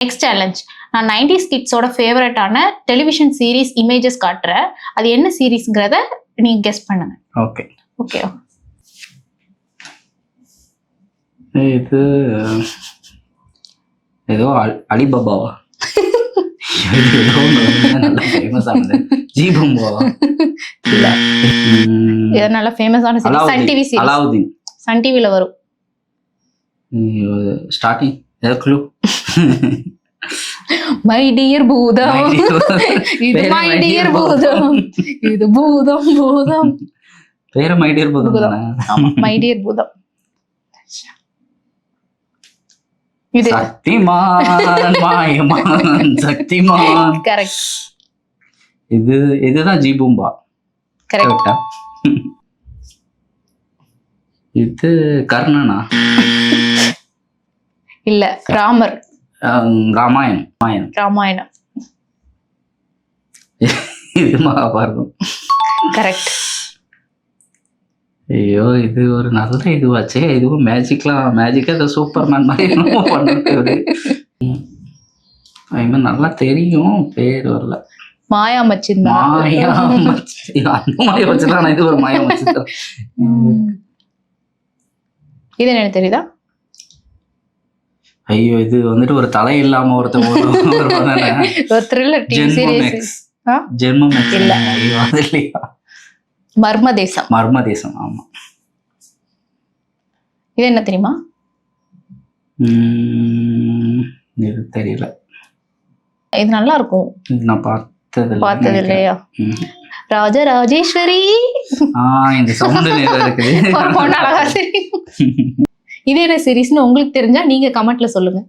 Next challenge. நான் 90s கிட்ஸோட ஃபேவரட்டான television series images காட்டுறேன். அது என்ன சீரிஸ்ங்கிறத நீங்க கெஸ் பண்ணுங்க. Okay okay. இது ஏதோ அலிபாபாவா? நல்லா ஃபேமஸ் ஆனது ஜீபூம்பாவா? இல்ல, இது நல்ல ஃபேமஸான series. Sun TV series. Alauddin. Sun டிவில வரும். ஸ்டார்டிங் ஏதோ க்ளூ. மை டியர் பூதம், இது மை டியர் பூதம், இது பூதம் பூதம். பேரு மை டியர் பூதம். ஆமா, மை டியர் பூதம். இது சக்திமான் மாயமான் சக்திமான். கரெக்ட். இதுதான் ஜீபூம்பா. கரெக்ட். இது கர்ணனா? இல்ல, ராமர். ராமாயணம். ராமாயணம். இது மகாபாரதம். கரெக்ட். ஐயோ, இது ஒரு நல்ல இதுவாச்சே. இதுவும் மேஜிக்கா இந்த சூப்பர்மேன் மாதிரி பண்ணிட்டு நல்லா தெரியும், பேர் வரல. மாயா மச்சிந்தா. அந்த மாதிரி வச்சுதான். இது ஒரு மாயா மச்சிந்தா. இது என்ன தெரியுதா? ஐயோ, இது வந்துட்டு ஒரு தலை இல்லாம ஒரு த்ரில்லர் டிவி சீரிஸ். ஜென்மம் இல்ல. ஐயோ, அது இல்லையா? மர்மதேசம். மர்மதேசம், ஆமா. இது என்ன தெரியுமா? இது தெரியல. இது நல்லா இருக்கும். நான் பார்த்தது இல்லையா? ராஜராஜேஸ்வரி. இந்த சவுண்ட் இருக்குது. இது என்ன சீரிஸ்னு உங்களுக்கு தெரிஞ்சா நீங்க கமெண்ட்ல சொல்லுங்க.